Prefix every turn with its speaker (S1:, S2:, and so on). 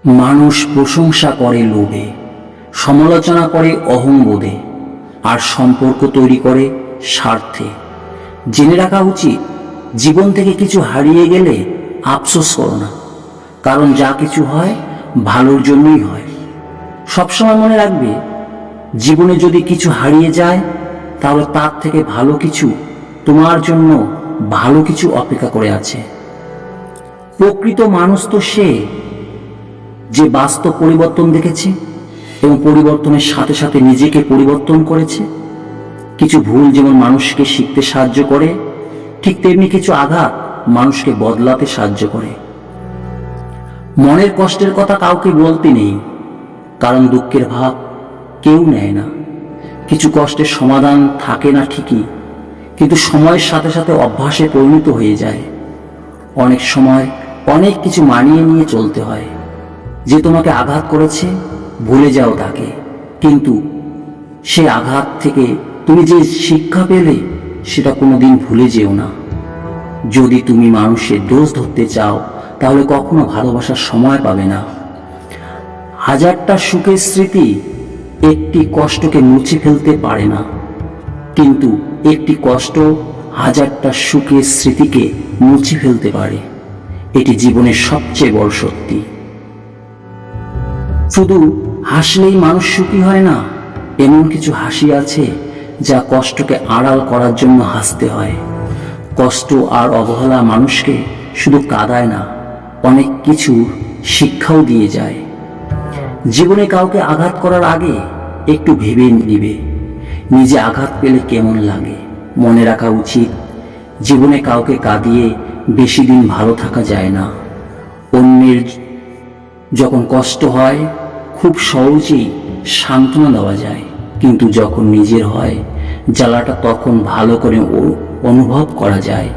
S1: মানুষ প্রশংসা করে লোভে, সমালোচনা করে অহংবোধে, আর সম্পর্ক তৈরি করে স্বার্থে। জেনে রাখা উচিত, জীবন থেকে কিছু হারিয়ে গেলে আফসোস করো না, কারণ যা কিছু হয় ভালোর জন্যই হয়। সবসময় মনে রাখবে, জীবনে যদি কিছু হারিয়ে যায় তাহলে তার থেকে ভালো কিছু তোমার জন্য ভালো কিছু অপেক্ষা করে আছে। প্রকৃত মানুষ তো সে যে বাস্তব পরিবর্তন দেখেছে এবং পরিবর্তনের সাথে সাথে নিজেকে পরিবর্তন করেছে। কিছু ভুল যেমন মানুষকে শিখতে সাহায্য করে, ঠিক তেমনি কিছু আঘাত মানুষকে বদলাতে সাহায্য করে। মনের কষ্টের কথা কাউকে বলতে নেই, কারণ দুঃখের ভাব কেউ নেয় না। কিছু কষ্টের সমাধান থাকে না ঠিকই, কিন্তু সময়ের সাথে সাথে অভ্যাসে পরিণত হয়ে যায়। অনেক সময় অনেক কিছু মানিয়ে নিয়ে চলতে হয়। যে তোমাকে আঘাত করেছে ভুলে যাও তাকে, কিন্তু সে আঘাত থেকে তুমি যে শিক্ষা পেলে সেটা কোনোদিন ভুলে যেও না। যদি তুমি মানুষের দোষ ধরতে চাও তাহলে কখনো ভালোবাসার সময় পাবে না। হাজারটা সুখের স্মৃতি একটি কষ্টকে মুছে ফেলতে পারে না, কিন্তু একটি কষ্ট হাজারটা সুখের স্মৃতিকে মুছে ফেলতে পারে। এটি জীবনের সবচেয়ে বড় সত্যি। শুধু হাসলেই মানুষ সুখী হয় না, এমন কিছু হাসি আছে যা কষ্টকে আড়াল করার জন্য হাসতে হয়। কষ্ট আর অবহেলা মানুষকে শুধু কাঁদায় না, অনেক কিছু শিক্ষাও দিয়ে যায়। জীবনে কাউকে আঘাত করার আগে একটু ভেবে নিবে, নিজে আঘাত পেলে কেমন লাগে। মনে রাখা উচিত, জীবনে কাউকে কাঁদিয়ে বেশি দিন ভালো থাকা যায় না। অন্যের যখন কষ্ট হয় খুব সহজেই সান্ত্বনা দেওয়া যায়, কিন্তু যখন নিজের হয় জ্বালাটা তখন ভালো করে অনুভব করা যায়।